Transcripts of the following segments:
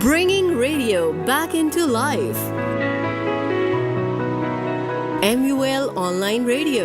Bringing radio back into life. MUL Online Radio.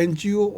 NGO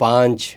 5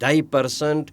2.5%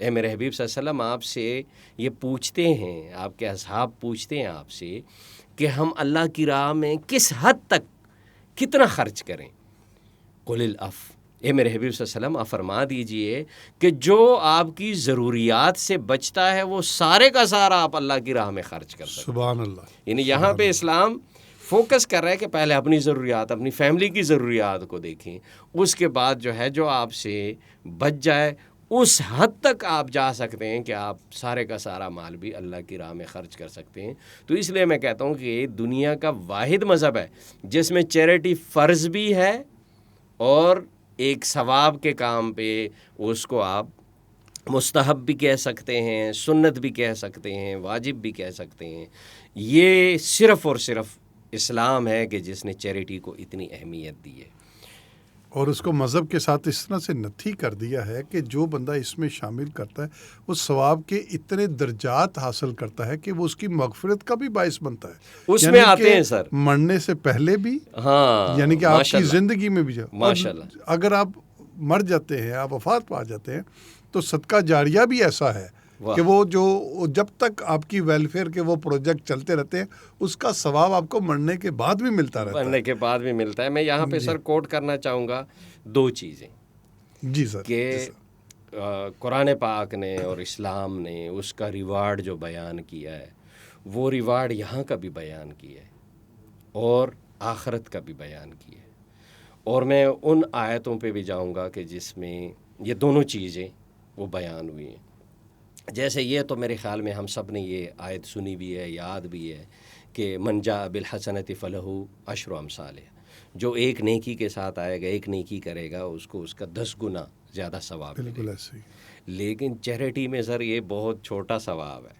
اے میرے حبیب صلی اللہ علیہ وسلم آپ سے یہ پوچھتے ہیں، آپ کے اصحاب پوچھتے ہیں آپ سے کہ ہم اللہ کی راہ میں کس حد تک کتنا خرچ کریں. قل العف، اے میرے حبیب صلی اللہ علیہ وسلم آپ فرما دیجئے کہ جو آپ کی ضروریات سے بچتا ہے وہ سارے کا سارا آپ اللہ کی راہ میں خرچ کر سکتے ہیں. سبحان اللہ. یعنی یہاں پہ اسلام فوکس کر رہا ہے کہ پہلے اپنی ضروریات، اپنی فیملی کی ضروریات کو دیکھیں، اس کے بعد جو ہے جو آپ سے بچ جائے اس حد تک آپ جا سکتے ہیں کہ آپ سارے کا سارا مال بھی اللہ کی راہ میں خرچ کر سکتے ہیں. تو اس لیے میں کہتا ہوں کہ یہ دنیا کا واحد مذہب ہے جس میں چیریٹی فرض بھی ہے اور ایک ثواب کے کام پہ اس کو آپ مستحب بھی کہہ سکتے ہیں، سنت بھی کہہ سکتے ہیں، واجب بھی کہہ سکتے ہیں. یہ صرف اور صرف اسلام ہے کہ جس نے چیریٹی کو اتنی اہمیت دی ہے، اور اس کو مذہب کے ساتھ اس طرح سے نتھی کر دیا ہے کہ جو بندہ اس میں شامل کرتا ہے وہ ثواب کے اتنے درجات حاصل کرتا ہے کہ وہ اس کی مغفرت کا بھی باعث بنتا ہے. اس میں آتے ہیں سر مرنے سے پہلے بھی، ہاں یعنی کہ آپ کی زندگی میں بھی. ماشاءاللہ اگر آپ مر جاتے ہیں، آپ وفات پا جاتے ہیں، تو صدقہ جاریہ بھی ایسا ہے کہ وہ جو جب تک آپ کی ویلفیئر کے وہ پروجیکٹ چلتے رہتے ہیں اس کا ثواب آپ کو مرنے کے بعد بھی ملتا رہتا ہے. مرنے کے بعد بھی ملتا ہے. میں یہاں پہ سر کوٹ کرنا چاہوں گا 2 چیزیں. جی سر. کہ قرآن پاک نے اور اسلام نے اس کا ریوارڈ جو بیان کیا ہے وہ ریوارڈ یہاں کا بھی بیان کیا ہے اور آخرت کا بھی بیان کیا ہے. اور میں ان آیتوں پہ بھی جاؤں گا کہ جس میں یہ دونوں چیزیں وہ بیان ہوئی ہیں. جیسے یہ تو میرے خیال میں ہم سب نے یہ آیت سنی بھی ہے، یاد بھی ہے کہ من جاء بالحسنۃ فلہ عشر امثالہا، جو ایک نیکی کے ساتھ آئے گا، ایک نیکی کرے گا، اس کو اس کا 10 گنا زیادہ ثواب ملے گا. بالکل ایسے ہی. لیکن چیریٹی میں سر یہ بہت چھوٹا ثواب ہے.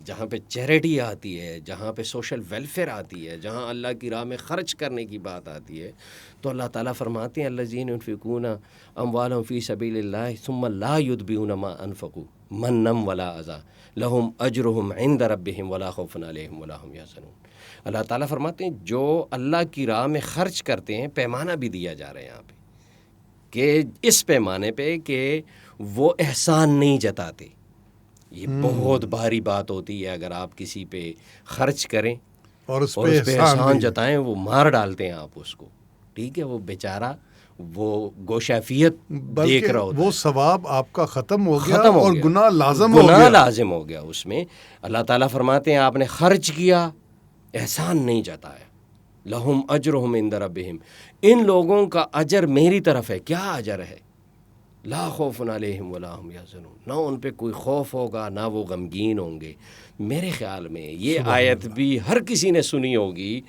جہاں پہ چیریٹی آتی ہے، جہاں پہ سوشل ویلفیئر آتی ہے، جہاں اللہ کی راہ میں خرچ کرنے کی بات آتی ہے، تو اللہ تعالیٰ فرماتے ہیں الذین ينفقون اموالهم فی سبیل اللہ ثم لا یتبعون ما انفقوا منا ولا اذى لهم اجرهم عند ربهم ولا خوف علیہم ولا هم یحزنون. اللہ تعالیٰ فرماتے ہیں جو اللہ کی راہ میں خرچ کرتے ہیں، پیمانہ بھی دیا جا رہا ہے یہاں پہ کہ اس پیمانے پہ کہ وہ احسان نہیں جتاتے. یہ بہت بھاری بات ہوتی ہے اگر آپ کسی پہ خرچ کریں اور اس پہ احسان جتائیں، وہ مار ڈالتے ہیں آپ اس کو. ٹھیک ہے، وہ بیچارہ وہ گوشیفیت دیکھ رہا ہوتا ہے، وہ ثواب آپ کا ختم ہو گیا اور گناہ لازم ہو گیا اس میں. اللہ تعالیٰ فرماتے ہیں آپ نے خرچ کیا، احسان نہیں جتایا. لہم اجرہم عند ربہم، ان لوگوں کا اجر میری طرف ہے. کیا اجر ہے؟ لا خوف علیہم ولا ہم یحزنون، نہ ان پہ کوئی خوف ہوگا نہ وہ غمگین ہوں گے. میرے خیال میں یہ آیت بھی ہر کسی نے سنی ہوگی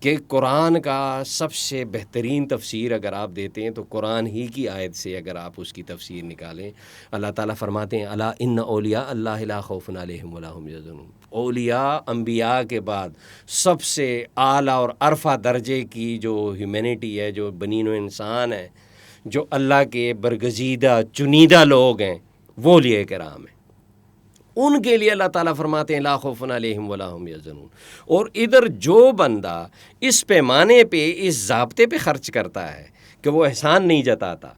کہ قرآن کا سب سے بہترین تفسیر اگر آپ دیتے ہیں تو قرآن ہی کی آیت سے اگر آپ اس کی تفسیر نکالیں. اللہ تعالیٰ فرماتے ہیں الا ان اولیاء اللہ لا خوف علیہم ولا ہم یحزنون. اولیاء انبیاء کے بعد سب سے اعلیٰ اور عرفہ درجے کی جو ہیومینٹی ہے، جو بنین و انسان ہے، جو اللہ کے برگزیدہ چنیدہ لوگ ہیں، وہ اولیاء کرام ہیں. ان کے لیے اللہ تعالیٰ فرماتے ہیں لا خوف علیہم ولا ہم یحزنون. اور ادھر جو بندہ اس پیمانے پہ، اس ضابطے پہ خرچ کرتا ہے کہ وہ احسان نہیں جتاتا،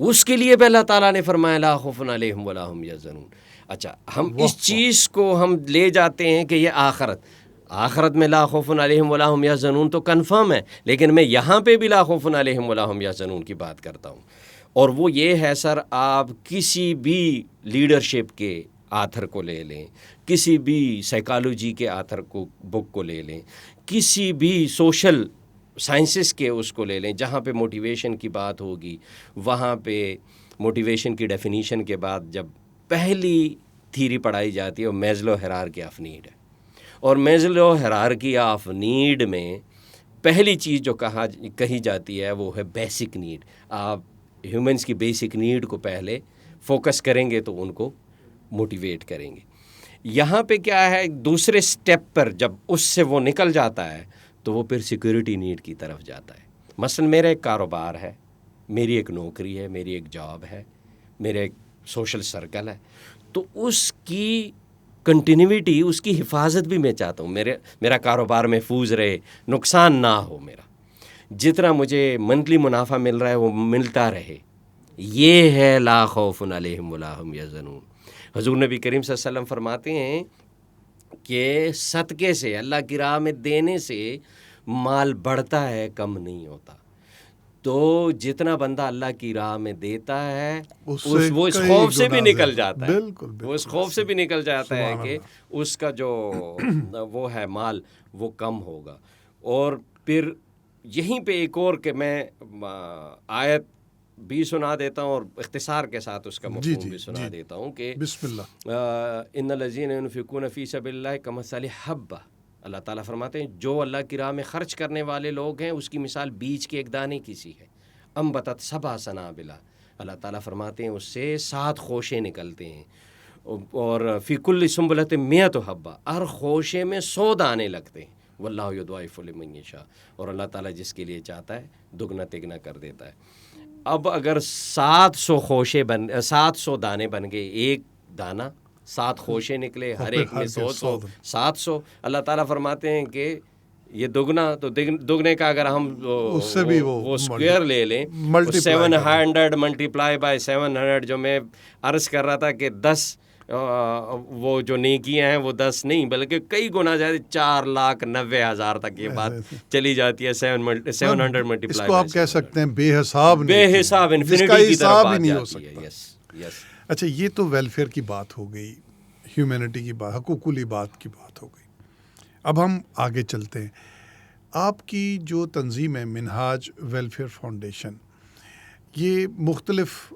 اس کے لیے بھی اللہ تعالیٰ نے فرمایا لا خوف علیہم ولا ہم یحزنون. اچھا، ہم اس چیز کو ہم لے جاتے ہیں کہ یہ آخرت میں لا خوف علیہم ولا ہم یحزنون تو کنفرم ہے، لیکن میں یہاں پہ بھی لا خوف علیہم ولا ہم یحزنون کی بات کرتا ہوں. اور وہ یہ ہے سر، آپ کسی بھی لیڈرشپ کے آتھر کو لے لیں، کسی بھی سائیکالوجی کے آتھر کو بک کو لے لیں، کسی بھی سوشل سائنسز کے اس کو لے لیں، جہاں پہ موٹیویشن کی بات ہوگی وہاں پہ موٹیویشن کی ڈیفینیشن کے بعد جب پہلی تھیری پڑھائی جاتی ہے وہ میزلو ہیرارکی آف نیڈ ہے. اور میزلو ہیرارکی آف نیڈ میں پہلی چیز جو کہی جاتی ہے وہ ہے بیسک نیڈ. آپ ہیومنس کی بیسک نیڈ کو پہلے فوکس کریں گے تو ان کو موٹیویٹ کریں گے. یہاں پہ کیا ہے، دوسرے سٹیپ پر جب اس سے وہ نکل جاتا ہے تو وہ پھر سیکیورٹی نیڈ کی طرف جاتا ہے. مثلا میرا ایک کاروبار ہے، میری ایک نوکری ہے، میری ایک جاب ہے، میرا ایک سوشل سرکل ہے، تو اس کی کنٹینیوٹی، اس کی حفاظت بھی میں چاہتا ہوں. میرا کاروبار محفوظ رہے، نقصان نہ ہو، میرا جتنا مجھے منتھلی منافع مل رہا ہے وہ ملتا رہے. یہ ہے لا خوف علیہم ولا ہم یحزنون. حضور نبی کریم صلی اللہ علیہ وسلم فرماتے ہیں کہ صدقے سے، اللہ کی راہ میں دینے سے مال بڑھتا ہے، کم نہیں ہوتا. تو جتنا بندہ اللہ کی راہ میں دیتا ہے وہ اس خوف سے بھی نکل جاتا ہے. وہ اس خوف سے بھی نکل جاتا ہے کہ اس کا جو وہ ہے مال وہ کم ہوگا. اور پھر یہیں پہ ایک اور کہ میں آیت بھی سنا دیتا ہوں اور اختصار کے ساتھ اس کا مفہوم بھی سنا دیتا ہوں کہ بسم اللہ. ان الذین ينفقون فی سبیل اللہ کمثل حبۃ، اللہ تعالیٰ فرماتے ہیں جو اللہ کی راہ میں خرچ کرنے والے لوگ ہیں اس کی مثال بیج کے ایک دانے کی سی ہے. انبتت سبع سنابل، اللہ تعالیٰ فرماتے ہیں اس سے 7 خوشے نکلتے ہیں. اور فی کل سنبلۃ 100 حبۃ، ہر خوشے میں 100 دانے لگتے ہیں. واللہ یضاعف لمن یشاء، اور اللہ تعالیٰ جس کے لیے چاہتا ہے دگنا تگنا کر دیتا ہے. اب اگر 700 دانے بن گئے، ایک دانہ 7 خوشے نکلے، ہر ایک میں 100 700. اللہ تعالیٰ فرماتے ہیں کہ یہ دگنا، تو دگنے کا اگر ہم اس سے بھی وہ اسکوائر لے لیں 700 ملٹیپلائی بائی 700، جو میں عرض کر رہا تھا کہ 10 وہ جو نیکیاں ہیں وہ 10 نہیں بلکہ کئی گنا زیادہ، 4,90,000 تک یہ بات چلی جاتی ہے. 700 ملٹیپلائی، اس کو آپ کہہ سکتے ہیں بے حساب انفینٹی کی طرف بات جاتی ہے. یس. اچھا، یہ تو ویلفیئر کی بات ہو گئی، ہیومینٹی کی بات، حقوق العباد کی بات ہو گئی. اب ہم آگے چلتے ہیں. آپ کی جو تنظیم ہے منہاج ویلفیئر فاؤنڈیشن، یہ مختلف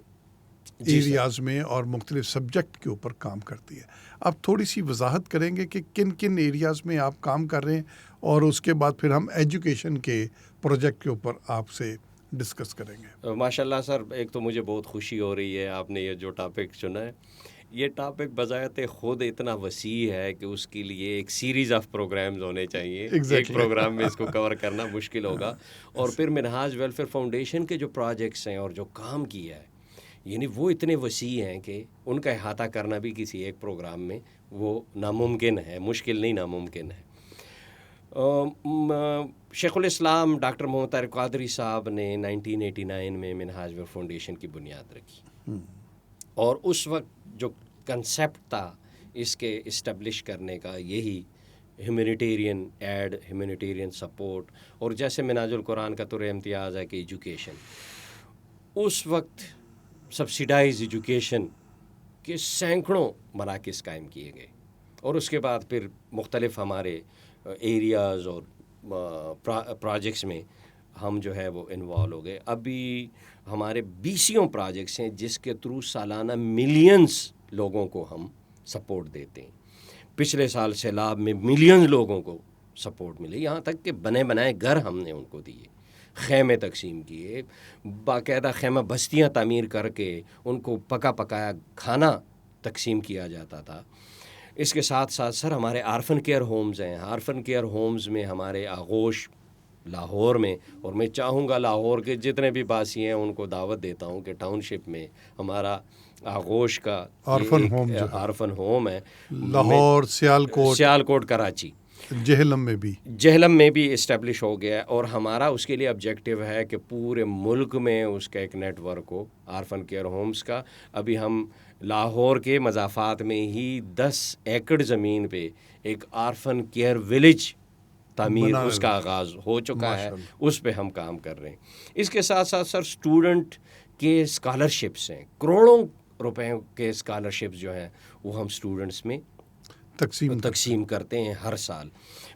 ایریاز میں اور مختلف سبجیکٹ کے اوپر کام کرتی ہے. آپ تھوڑی سی وضاحت کریں گے کہ کن کن ایریاز میں آپ کام کر رہے ہیں، اور اس کے بعد پھر ہم ایجوکیشن کے پروجیکٹ کے اوپر آپ سے ڈسکس کریں گے. ماشاء اللہ سر، ایک تو مجھے بہت خوشی ہو رہی ہے آپ نے یہ جو ٹاپک چنا ہے. یہ ٹاپک بذات خود اتنا وسیع ہے کہ اس کے لیے ایک سیریز آف پروگرامز ہونے چاہیے. ایک پروگرام میں اس کو کور کرنا مشکل ہوگا. اور پھر منہاج ویلفیئر فاؤنڈیشن کے جو پروجیکٹس ہیں اور جو کام کیا ہے، یعنی وہ اتنے وسیع ہیں کہ ان کا احاطہ کرنا بھی کسی ایک پروگرام میں وہ ناممکن ہے. مشکل نہیں، ناممکن ہے. شیخ الاسلام ڈاکٹر محمد طارق قادری صاحب نے 1989 میں منہاج ویلفیئر فاؤنڈیشن کی بنیاد رکھی. اور اس وقت جو کنسیپٹ تھا اس کے اسٹیبلش کرنے کا، یہی ہیومینیٹیرین ایڈ، ہیومینیٹیرین سپورٹ، اور جیسے منہاج القرآن کا طور امتیاز ہے کہ ایجوکیشن. اس وقت سبسیڈائز ایجوکیشن کے سینکڑوں مراکز قائم کیے گئے. اور اس کے بعد پھر مختلف ہمارے ایریاز اور پروجیکٹس میں ہم جو ہے وہ انوالو ہو گئے. ابھی ہمارے 20 پروجیکٹس ہیں جس کے تھرو سالانہ ملینز لوگوں کو ہم سپورٹ دیتے ہیں. پچھلے سال سیلاب میں ملینز لوگوں کو سپورٹ ملے، یہاں تک کہ بنے بنائے گھر ہم نے ان کو دیے، خیمے تقسیم کیے، باقاعدہ خیمہ بستیاں تعمیر کر کے ان کو پکا پکایا کھانا تقسیم کیا جاتا تھا. اس کے ساتھ ساتھ سر ہمارے آرفن کیئر ہومز ہیں. آرفن کیئر ہومز میں ہمارے آغوش لاہور میں، اور میں چاہوں گا لاہور کے جتنے بھی باسی ہیں ان کو دعوت دیتا ہوں کہ ٹاؤن شپ میں ہمارا آغوش کا آرفن ہوم ہے. لاہور، سیالکوٹ، کراچی، جہلم میں بھی اسٹیبلش ہو گیا ہے. اور ہمارا اس کے لیے آبجیکٹیو ہے کہ پورے ملک میں اس کا ایک نیٹ ورک ہو آرفن کیئر ہومز کا. ابھی ہم لاہور کے مضافات میں ہی 10 ایکڑ زمین پہ ایک آرفن کیئر ولیج تعمیر اس کا آغاز ہو چکا ہے، اس پہ ہم کام کر رہے ہیں. اس کے ساتھ ساتھ سر اسٹوڈنٹ کے اسکالرشپس ہیں، کروڑوں روپے کے اسکالرشپس جو ہیں وہ ہم اسٹوڈنٹس میں تقسیم کرتے ہیں ہر سال.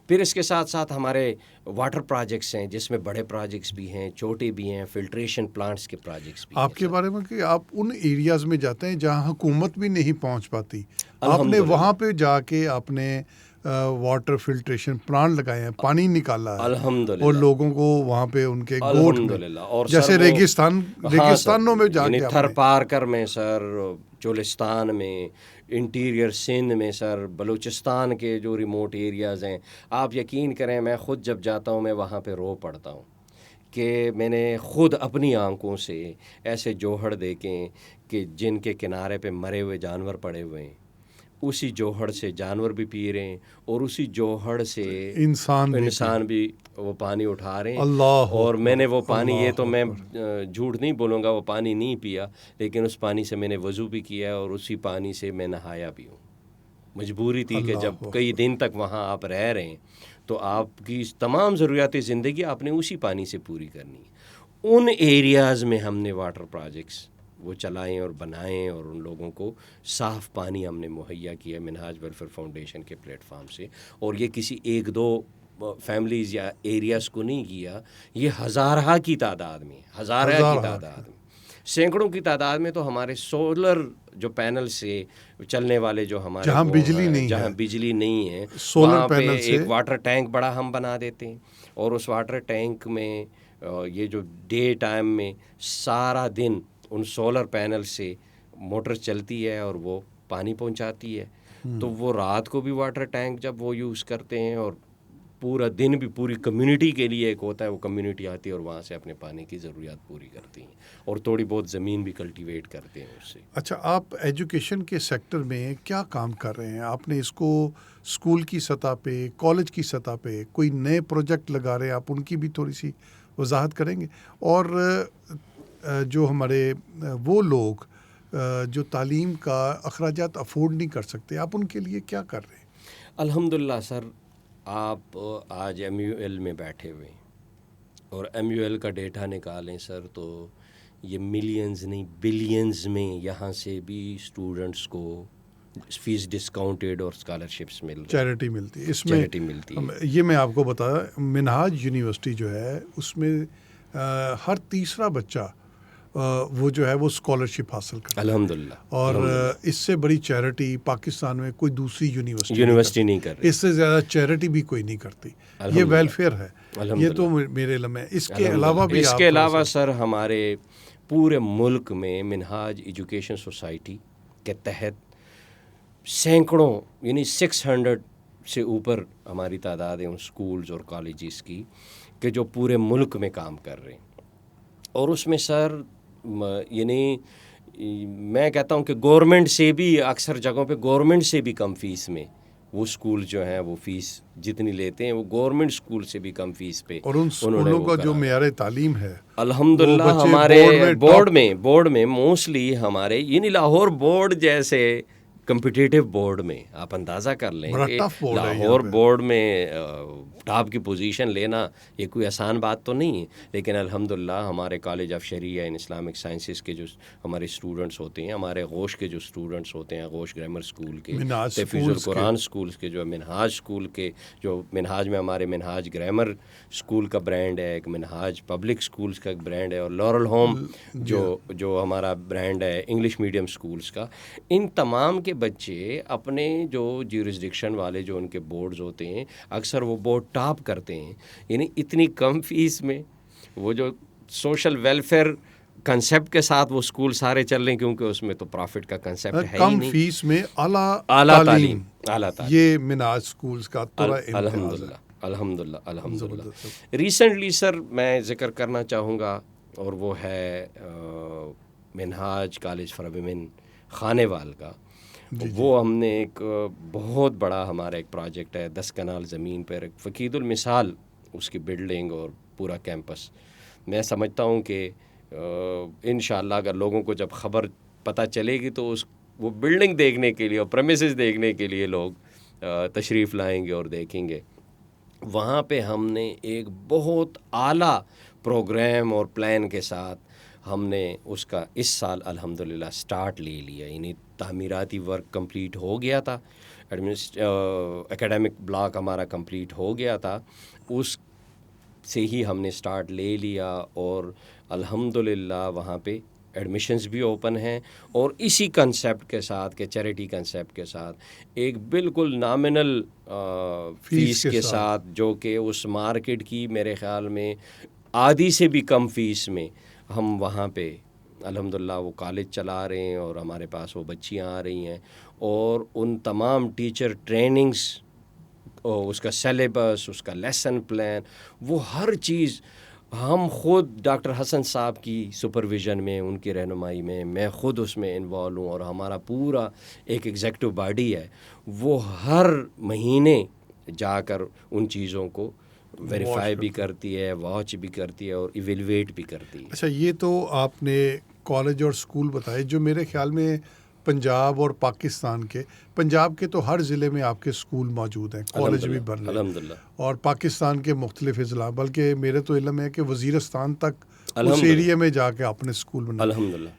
پھر اس کے ساتھ ساتھ ہمارے واٹر پروجیکٹس ہیں جس میں بڑے پروجیکٹس بھی ہیں، چھوٹے بھی ہیں، فلٹریشن پلانٹس کے پروجیکٹس بھی. آپ کے بارے میں کہ آپ ان ایریاز میں جاتے ہیں جہاں حکومت بھی نہیں پہنچ پاتی، آپ نے وہاں پہ جا کے آپ نے واٹر فلٹریشن پلانٹ لگائے ہیں، پانی نکالا ہے الحمدللہ، اور لوگوں کو وہاں پہ ان کے گوٹ میں، اور جیسے ریگستانوں میں جا کے تھر پارکر میں سر، چولستان میں، انٹیریئر سندھ میں سر، بلوچستان کے جو ریموٹ ایریاز ہیں، آپ یقین کریں میں خود جب جاتا ہوں میں وہاں پہ رو پڑتا ہوں کہ میں نے خود اپنی آنکھوں سے ایسے جوہڑ دیکھیں کہ جن کے کنارے پہ مرے ہوئے جانور پڑے ہوئے ہیں، اسی جوہر سے جانور بھی پی رہے ہیں اور اسی جوہر سے انسان بھی وہ پانی اٹھا رہے ہیں. اللہ اور میں نے وہ پانی یہ تو میں جھوٹ نہیں بولوں گا وہ پانی نہیں پیا, لیکن اس پانی سے میں نے وضو بھی کیا اور اسی پانی سے میں نہایا بھی ہوں. مجبوری تھی کہ جب کئی دن تک وہاں آپ رہ رہے ہیں تو آپ کی تمام ضروریات زندگی آپ نے اسی پانی سے پوری کرنی ہے. ان ایریاز میں ہم نے واٹر پروجیکٹس وہ چلائیں اور بنائیں اور ان لوگوں کو صاف پانی ہم نے مہیا کیا منہاج ویلفیئر فاؤنڈیشن کے پلیٹ فارم سے. اور یہ کسی ایک دو فیملیز یا ایریاز کو نہیں کیا, یہ ہزارہ کی تعداد میں سینکڑوں کی تعداد میں. تو ہمارے سولر جو پینل سے چلنے والے جو ہمارے جہاں بجلی نہیں ہے سولر وہاں پہ پینل سے ایک واٹر ٹینک بڑا ہم بنا دیتے ہیں اور اس واٹر ٹینک میں یہ جو ڈے ٹائم میں سارا دن ان سولر پینل سے موٹر چلتی ہے اور وہ پانی پہنچاتی ہے. تو وہ رات کو بھی واٹر ٹینک جب وہ یوز کرتے ہیں اور پورا دن بھی پوری کمیونٹی کے لیے ایک ہوتا ہے, وہ کمیونٹی آتی ہے اور وہاں سے اپنے پانی کی ضروریات پوری کرتی ہیں اور تھوڑی بہت زمین بھی کلٹیویٹ کرتے ہیں اس سے. اچھا, آپ ایجوکیشن کے سیکٹر میں کیا کام کر رہے ہیں؟ آپ نے اس کو اسکول کی سطح پہ, کالج کی سطح پہ کوئی نئے پروجیکٹ لگا رہے ہیں, آپ ان کی بھی تھوڑی سی وضاحت کریں گے؟ اور جو ہمارے وہ لوگ جو تعلیم کا اخراجات افورڈ نہیں کر سکتے, آپ ان کے لیے کیا کر رہے ہیں؟ الحمدللہ سر, آپ آج ایم یو ایل میں بیٹھے ہوئے ہیں اور ایم یو ایل کا ڈیٹا نکالیں سر تو یہ ملینز نہیں بلینز میں یہاں سے بھی اسٹوڈنٹس کو فیس ڈسکاؤنٹیڈ اور اسکالرشپس مل رہی, چیریٹی ملتی ہے. اس میں یہ میں آپ کو بتایا, منہاج یونیورسٹی جو ہے اس میں ہر تیسرا بچہ وہ جو ہے وہ اسکالرشپ حاصل کرتا ہے الحمدللہ. اور اس سے بڑی چیریٹی پاکستان میں کوئی دوسری یونیورسٹی نہیں کر رہی, اس سے زیادہ چیریٹی بھی کوئی نہیں کرتی. یہ ویلفیئر ہے, یہ تو میرے لمحے. اس کے علاوہ بھی اس کے علاوہ سر ہمارے پورے ملک میں منہاج ایجوکیشن سوسائٹی کے تحت سینکڑوں یعنی 600 سے اوپر ہماری تعداد ہے ان اسکولز اور کالجز کی کہ جو پورے ملک میں کام کر رہے ہیں. اور اس میں سر یعنی میں کہتا ہوں کہ گورنمنٹ سے بھی اکثر جگہوں پہ گورنمنٹ سے بھی کم فیس میں وہ اسکول جو ہیں وہ فیس جتنی لیتے ہیں وہ گورنمنٹ اسکول سے بھی کم فیس پہ. اور ان اسکولوں کا جو معیار تعلیم ہے الحمدللہ ہمارے بورڈ میں موسٹلی ہمارے یعنی لاہور بورڈ جیسے کمپٹیٹیو بورڈ میں آپ اندازہ کر لیں کہ لاہور بورڈ میں ٹاپ کی پوزیشن لینا یہ کوئی آسان بات تو نہیں ہے. لیکن الحمدللہ ہمارے کالج آف شریعہ ان اسلامک سائنسز کے جو ہمارے اسٹوڈنٹس ہوتے ہیں, ہمارے غوث کے جو اسٹوڈنٹس ہوتے ہیں, غوث گرامر اسکول کے, تحفیظ القرآن اسکولس کے, جو منہاج اسکول کے, جو منہاج میں ہمارے منہاج گرامر اسکول کا برانڈ ہے, ایک منہاج پبلک اسکولس کا ایک برانڈ ہے, اور لورل ہوم جو ہمارا برانڈ ہے انگلش میڈیم اسکولس کا. ان تمام کے بچے اپنے جو جیورسڈکشن والے جو ان کے بورڈز ہوتے ہیں اکثر وہ بورڈ ٹاپ کرتے ہیں. یعنی اتنی کم فیس میں وہ جو سوشل ویلفیئر کنسیپٹ کے ساتھ وہ اسکول سارے چل رہے ہیں, کیونکہ اس میں تو پروفٹ کا کنسیپٹ ہے ہی نہیں. کم فیس میں اعلیٰ تعلیم یہ منہاج اسکولز کا الحمدللہ. ریسنٹلی سر میں ذکر کرنا چاہوں گا اور وہ ہے منہاج کالج فار ویمن خانیوال کا. وہ ہم نے ایک بہت بڑا ہمارا ایک پروجیکٹ ہے 10 کنال زمین پر, ایک فقید المثال اس کی بلڈنگ اور پورا کیمپس. میں سمجھتا ہوں کہ انشاءاللہ اگر لوگوں کو جب خبر پتہ چلے گی تو وہ بلڈنگ دیکھنے کے لیے اور پریمیسز دیکھنے کے لیے لوگ تشریف لائیں گے اور دیکھیں گے. وہاں پہ ہم نے ایک بہت اعلیٰ پروگرام اور پلان کے ساتھ ہم نے اس کا اس سال الحمدللہ سٹارٹ لے لیا. یعنی تعمیراتی ورک کمپلیٹ ہو گیا تھا, اکیڈمک بلاک ہمارا کمپلیٹ ہو گیا تھا, اس سے ہی ہم نے سٹارٹ لے لیا اور الحمدللہ وہاں پہ ایڈمیشنز بھی اوپن ہیں. اور اسی کنسیپٹ کے ساتھ کہ چیریٹی کنسیپٹ کے ساتھ ایک بالکل نامنل فیس کے ساتھ جو کہ اس مارکیٹ کی میرے خیال میں آدھی سے بھی کم فیس میں ہم وہاں پہ الحمدللہ وہ کالج چلا رہے ہیں اور ہمارے پاس وہ بچیاں آ رہی ہیں. اور ان تمام ٹیچر ٹریننگز, اس کا سلیبس, اس کا لیسن پلان, وہ ہر چیز ہم خود ڈاکٹر حسن صاحب کی سپرویژن میں، ان کی رہنمائی میں خود اس میں انوالو ہوں، اور ہمارا پورا ایک ایگزیکٹو باڈی ہے، وہ ہر مہینے جا کر ان چیزوں کو ویریفائی بھی کرتی ہے، واچ بھی کرتی ہے اور ایویلویٹ بھی کرتی ہے۔ اچھا، یہ تو آپ نے کالج اور اسکول بتائے، جو میرے خیال میں پنجاب اور پاکستان کے، پنجاب کے تو ہر ضلع میں آپ کے اسکول موجود ہیں، کالج بھی بن رہے ہیں، اور پاکستان کے مختلف اضلاع، بلکہ میرے تو علم ہے کہ وزیرستان تک اس ایریا میں جا کے آپ نے اسکول بنائے۔ الحمدللہ۔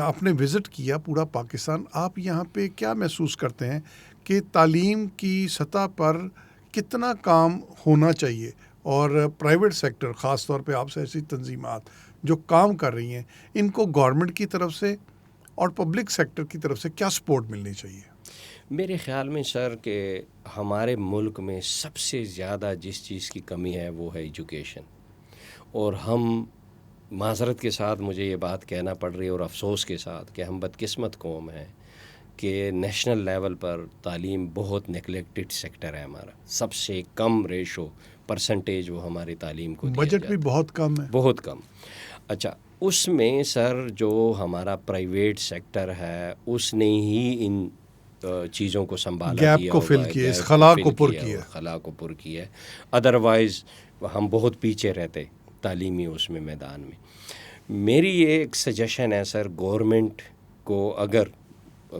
آپ نے وزٹ کیا پورا پاکستان، آپ یہاں پہ کیا محسوس کرتے ہیں کہ تعلیم کی سطح پر کتنا کام ہونا چاہیے، اور پرائیویٹ سیکٹر، خاص طور پہ آپ سے ایسی تنظیمات جو کام کر رہی ہیں، ان کو گورنمنٹ کی طرف سے اور پبلک سیکٹر کی طرف سے کیا سپورٹ ملنی چاہیے؟ میرے خیال میں سر کہ ہمارے ملک میں سب سے زیادہ جس چیز کی کمی ہے وہ ہے ایجوکیشن، اور ہم معذرت کے ساتھ مجھے یہ بات کہنا پڑ رہی ہے اور افسوس کے ساتھ کہ ہم بدقسمت قوم ہیں کہ نیشنل لیول پر تعلیم بہت نیگلیکٹڈ سیکٹر ہے ہمارا، سب سے کم ریشو پرسنٹیج وہ ہماری تعلیم کو دیا بجٹ جاتا بھی بہت کم ہے، بہت کم۔ اچھا، اس میں سر جو ہمارا پرائیویٹ سیکٹر ہے اس نے ہی ان چیزوں کو سنبھالا، گیپ کو فل کیا، اس خلا کو پر کیا، خلا کو پر کیا، ادروائز ہم بہت پیچھے رہتے تعلیمی اس میں میدان میں۔ میری یہ ایک سجیشن ہے سر، گورنمنٹ کو اگر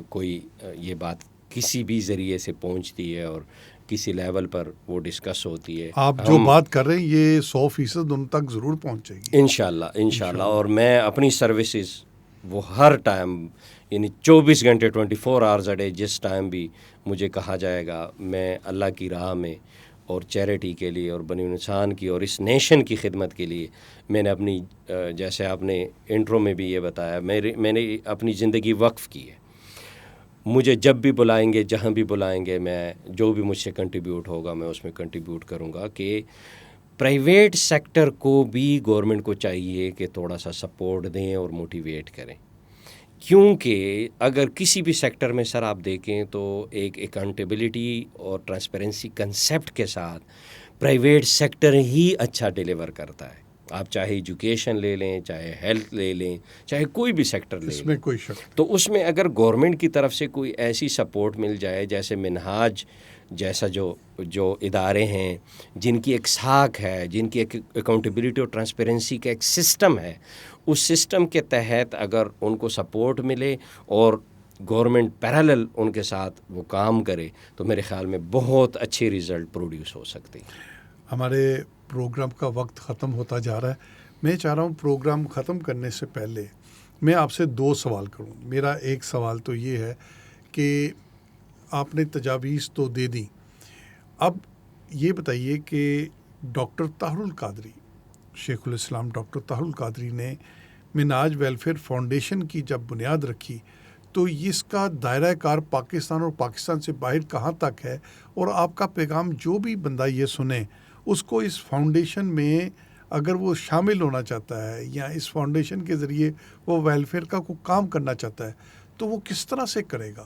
کوئی یہ بات کسی بھی ذریعے سے پہنچتی ہے اور کسی لیول پر وہ ڈسکس ہوتی ہے، آپ جو بات کر رہے ہیں یہ 100% ان تک ضرور پہنچے گی انشاءاللہ۔ اور میں اپنی سروسز وہ ہر ٹائم، یعنی 24 گھنٹے 24 آورز اے ڈے، جس ٹائم بھی مجھے کہا جائے گا، میں اللہ کی راہ میں اور چیریٹی کے لیے اور بنی انسان کی اور اس نیشن کی خدمت کے لیے میں نے اپنی، جیسے آپ نے انٹرو میں بھی یہ بتایا، میں نے اپنی زندگی وقف کی ہے۔ مجھے جب بھی بلائیں گے، جہاں بھی بلائیں گے، میں جو بھی مجھ سے کنٹریبیوٹ ہوگا میں اس میں کنٹریبیوٹ کروں گا کہ پرائیویٹ سیکٹر کو بھی گورنمنٹ کو چاہیے کہ تھوڑا سا سپورٹ دیں اور موٹیویٹ کریں، کیونکہ اگر کسی بھی سیکٹر میں سر آپ دیکھیں تو ایک اکاؤنٹیبلٹی اور ٹرانسپیرنسی کنسیپٹ کے ساتھ پرائیویٹ سیکٹر ہی اچھا ڈیلیور کرتا ہے۔ آپ چاہے ایجوکیشن لے لیں، چاہے ہیلتھ لے لیں، چاہے کوئی بھی سیکٹر لے لیں، اس میں کوئی شک، تو اس میں اگر گورنمنٹ کی طرف سے کوئی ایسی سپورٹ مل جائے، جیسے منہاج جیسا جو ادارے ہیں جن کی ایک ساکھ ہے، جن کی ایک اکاؤنٹیبلٹی اور ٹرانسپیرنسی کا ایک سسٹم ہے، اس سسٹم کے تحت اگر ان کو سپورٹ ملے اور گورنمنٹ پیرالل ان کے ساتھ وہ کام کرے تو میرے خیال میں بہت اچھے ریزلٹ پروڈیوس ہو سکتے ہیں۔ ہمارے پروگرام کا وقت ختم ہوتا جا رہا ہے، میں چاہ رہا ہوں پروگرام ختم کرنے سے پہلے میں آپ سے 2 سوال کروں۔ میرا ایک سوال تو یہ ہے کہ آپ نے تجاویز تو دے دیں، اب یہ بتائیے کہ ڈاکٹر طاہر القادری، شیخ الاسلام ڈاکٹر طاہر القادری نے منہاج ویلفیئر فاؤنڈیشن کی جب بنیاد رکھی تو اس کا دائرہ کار پاکستان اور پاکستان سے باہر کہاں تک ہے، اور آپ کا پیغام جو بھی بندہ یہ سنے اس کو اس فاؤنڈیشن میں اگر وہ شامل ہونا چاہتا ہے یا اس فاؤنڈیشن کے ذریعے وہ ویلفیئر کا کوئی کام کرنا چاہتا ہے تو وہ کس طرح سے کرے گا؟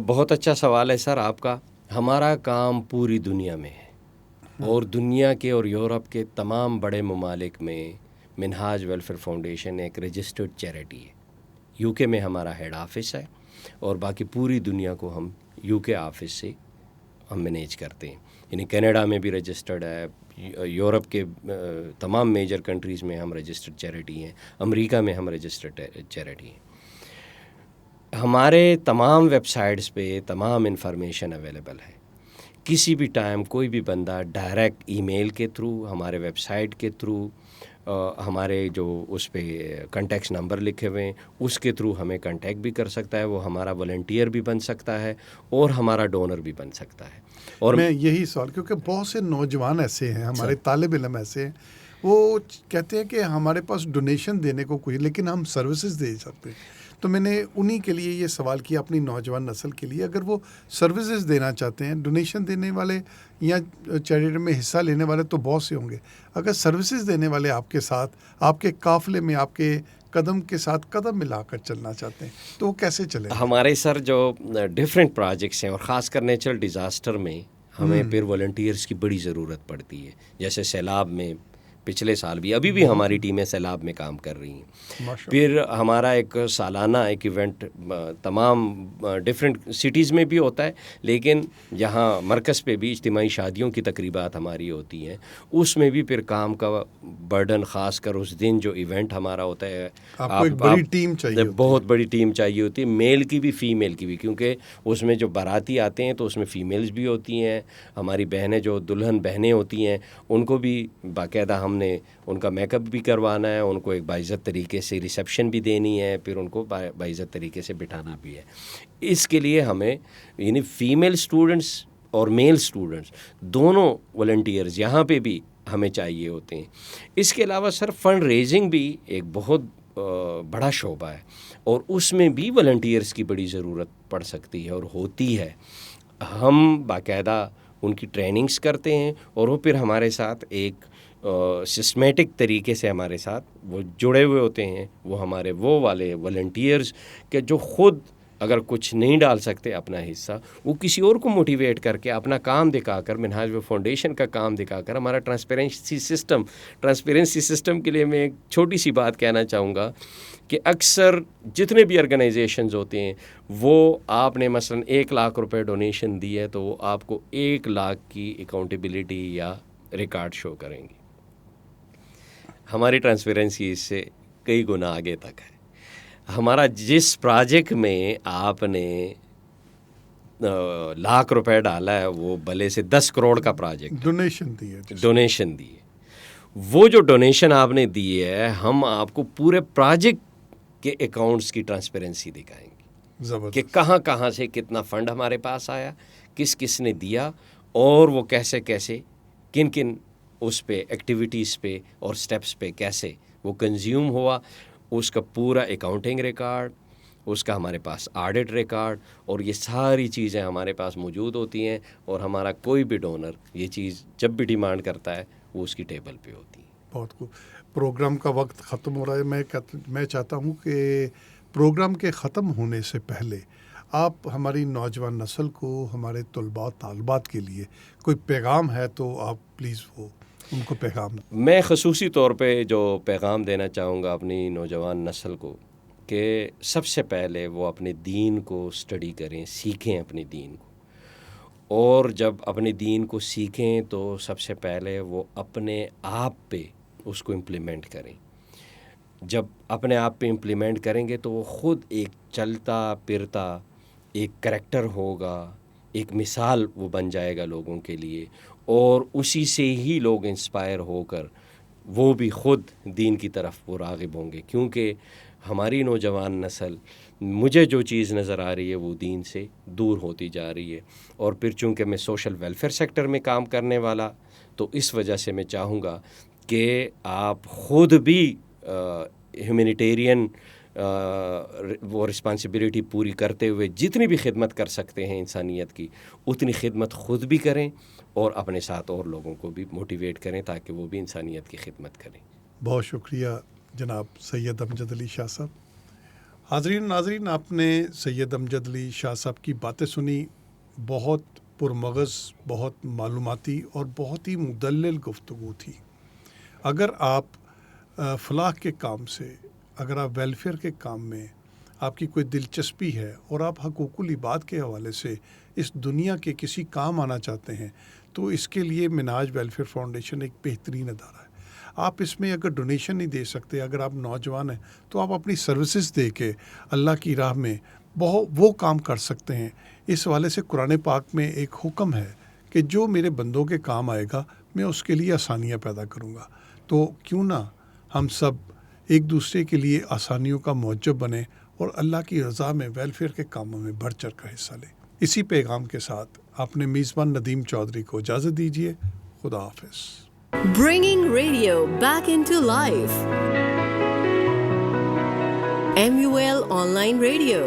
بہت اچھا سوال ہے سر آپ کا۔ ہمارا کام پوری دنیا میں ہے، اور دنیا کے اور یورپ کے تمام بڑے ممالک میں منہاج ویلفیئر فاؤنڈیشن ایک رجسٹرڈ چیریٹی ہے۔ یو کے میں ہمارا ہیڈ آفس ہے، اور باقی پوری دنیا کو ہم یو کے آفس سے ہم مینیج کرتے ہیں، یعنی کینیڈا میں بھی رجسٹرڈ ہے، یورپ کے تمام میجر کنٹریز میں ہم رجسٹرڈ چیریٹی ہیں، امریکہ میں ہم رجسٹرڈ چیریٹی ہیں۔ ہمارے تمام ویب سائٹس پہ تمام انفارمیشن اویلیبل ہے۔ کسی بھی ٹائم کوئی بھی بندہ ڈائریکٹ ای میل کے تھرو، ہمارے ویب سائٹ کے تھرو، ہمارے جو اس پہ کنٹیکٹ نمبر لکھے ہوئے ہیں اس کے تھرو ہمیں کنٹیکٹ بھی کر سکتا ہے، وہ ہمارا والنٹیئر بھی بن سکتا ہے اور ہمارا ڈونر بھی بن سکتا ہے۔ اور میں یہی سوال، کیونکہ بہت سے نوجوان ایسے ہیں، ہمارے طالب علم ایسے ہیں، وہ کہتے ہیں کہ ہمارے پاس ڈونیشن دینے کو کوئی، لیکن ہم سروسز دے سکتے ہیں، تو میں نے انہی کے لیے یہ سوال کیا اپنی نوجوان نسل کے لیے، اگر وہ سروسز دینا چاہتے ہیں، ڈونیشن دینے والے یا چیریٹی میں حصہ لینے والے تو بہت سے ہوں گے، اگر سروسز دینے والے آپ کے ساتھ، آپ کے قافلے میں، آپ کے قدم کے ساتھ قدم ملا کر چلنا چاہتے ہیں تو وہ کیسے چلیں؟ ہمارے سر جو ڈیفرنٹ پروجیکٹس ہیں، اور خاص کر نیچرل ڈیزاسٹر میں ہمیں پھر والنٹیئرس کی بڑی ضرورت پڑتی ہے. جیسے سیلاب میں پچھلے سال بھی ابھی بھی ہماری ٹیمیں سیلاب میں کام کر رہی ہیں. پھر ہمارا ایک سالانہ ایک ایونٹ تمام ڈفرینٹ سٹیز میں بھی ہوتا ہے، لیکن یہاں مرکز پہ بھی اجتماعی شادیوں کی تقریبات ہماری ہوتی ہیں. اس میں بھی پھر کام کا برڈن، خاص کر اس دن جو ایونٹ ہمارا ہوتا ہے، بڑی ٹیم چاہیے، بہت بڑی ٹیم چاہیے ہوتی ہے، میل کی بھی فیمیل کی بھی، کیونکہ اس میں جو باراتی آتے ہیں تو اس میں فیمیلز بھی ہوتی ہیں. ہماری بہنیں جو دلہن بہنیں ہوتی ہیں ان کو بھی باقاعدہ ہم نے ان کا میک اپ بھی کروانا ہے، ان کو ایک باعزت طریقے سے ریسیپشن بھی دینی ہے، پھر ان کو باعزت طریقے سے بٹھانا بھی ہے. اس کے لیے ہمیں یعنی فیمیل اسٹوڈنٹس اور میل اسٹوڈنٹس دونوں والنٹیئرز یہاں پہ بھی ہمیں چاہیے ہوتے ہیں. اس کے علاوہ سر فنڈ ریزنگ بھی ایک بہت بڑا شعبہ ہے، اور اس میں بھی والنٹیئرز کی بڑی ضرورت پڑ سکتی ہے اور ہوتی ہے. ہم باقاعدہ ان کی ٹریننگز کرتے ہیں، اور وہ پھر ہمارے ساتھ ایک سسٹمیٹک طریقے سے ہمارے ساتھ وہ جڑے ہوئے ہوتے ہیں. وہ ہمارے وہ والے والنٹیئرز کہ جو خود اگر کچھ نہیں ڈال سکتے اپنا حصہ، وہ کسی اور کو موٹیویٹ کر کے اپنا کام دکھا کر، منہاج فاؤنڈیشن کا کام دکھا کر، ہمارا ٹرانسپیرنسی سسٹم کے لیے میں ایک چھوٹی سی بات کہنا چاہوں گا کہ اکثر جتنے بھی آرگنائزیشنز ہوتے ہیں وہ آپ نے مثلا 1 لاکھ روپے ڈونیشن دی ہے تو وہ آپ کو 1 لاکھ کی اکاؤنٹیبلٹی یا ریکارڈ شو کریں گے. ہماری ٹرانسپیرنسی اس سے کئی گنا آگے تک ہے. ہمارا جس پروجیکٹ میں آپ نے 1 لاکھ روپے ڈالا ہے وہ بھلے سے 10 کروڑ کا پروجیکٹ ڈونیشن دی ہے. وہ جو ڈونیشن آپ نے دی ہے، ہم آپ کو پورے پروجیکٹ کے اکاؤنٹس کی ٹرانسپیرنسی دکھائیں گے کہ کہاں کہاں سے کتنا فنڈ ہمارے پاس آیا، کس کس نے دیا، اور وہ کیسے کیسے کن کن اس پہ ایکٹیویٹیز پہ اور سٹیپس پہ کیسے وہ کنزیوم ہوا. اس کا پورا اکاؤنٹنگ ریکارڈ، اس کا ہمارے پاس آڈٹ ریکارڈ، اور یہ ساری چیزیں ہمارے پاس موجود ہوتی ہیں. اور ہمارا کوئی بھی ڈونر یہ چیز جب بھی ڈیمانڈ کرتا ہے وہ اس کی ٹیبل پہ ہوتی ہے. بہت خوب. پروگرام کا وقت ختم ہو رہا ہے. میں چاہتا ہوں کہ پروگرام کے ختم ہونے سے پہلے آپ ہماری نوجوان نسل کو، ہمارے طلباء طالبات کے لیے کوئی پیغام ہے تو آپ پلیز وہ ان کو پیغام. میں خصوصی طور پہ جو پیغام دینا چاہوں گا اپنی نوجوان نسل کو کہ سب سے پہلے وہ اپنے دین کو اسٹڈی کریں، سیکھیں اپنے دین کو. اور جب اپنے دین کو سیکھیں تو سب سے پہلے وہ اپنے آپ پہ اس کو امپلیمنٹ کریں. جب اپنے آپ پہ امپلیمنٹ کریں گے تو وہ خود ایک چلتا پھرتا ایک کریکٹر ہوگا، ایک مثال وہ بن جائے گا لوگوں کے لیے، اور اسی سے ہی لوگ انسپائر ہو کر وہ بھی خود دین کی طرف وہ راغب ہوں گے. کیونکہ ہماری نوجوان نسل، مجھے جو چیز نظر آ رہی ہے وہ دین سے دور ہوتی جا رہی ہے. اور پھر چونکہ میں سوشل ویلفیئر سیکٹر میں کام کرنے والا، تو اس وجہ سے میں چاہوں گا کہ آپ خود بھی ہیومینیٹیرین وہ رسپانسبلٹی پوری کرتے ہوئے جتنی بھی خدمت کر سکتے ہیں انسانیت کی، اتنی خدمت خود بھی کریں اور اپنے ساتھ اور لوگوں کو بھی موٹیویٹ کریں تاکہ وہ بھی انسانیت کی خدمت کریں. بہت شکریہ جناب سید امجد علی شاہ صاحب. حاضرین ناظرین، آپ نے سید امجد علی شاہ صاحب کی باتیں سنی. بہت پرمغز، بہت معلوماتی اور بہت ہی مدلل گفتگو تھی. اگر آپ فلاح کے کام سے، اگر آپ ویلفیئر کے کام میں آپ کی کوئی دلچسپی ہے اور آپ حقوق العباد کے حوالے سے اس دنیا کے کسی کام آنا چاہتے ہیں، تو اس کے لیے منہاج ویلفیئر فاؤنڈیشن ایک بہترین ادارہ ہے. آپ اس میں اگر ڈونیشن نہیں دے سکتے، اگر آپ نوجوان ہیں، تو آپ اپنی سروسز دے کے اللہ کی راہ میں وہ کام کر سکتے ہیں. اس حوالے سے قرآن پاک میں ایک حکم ہے کہ جو میرے بندوں کے کام آئے گا میں اس کے لیے آسانیاں پیدا کروں گا. تو کیوں نہ ہم سب ایک دوسرے کے لیے آسانیوں کا موجب بنیں اور اللہ کی رضا میں ویلفیئر کے کاموں میں بڑھ چڑھ کر حصہ لیں. اسی پیغام کے ساتھ اپنے میزبان ندیم چودھری کو اجازت دیجیے. خدا حافظ. Bringing radio back into life. MUL Online Radio.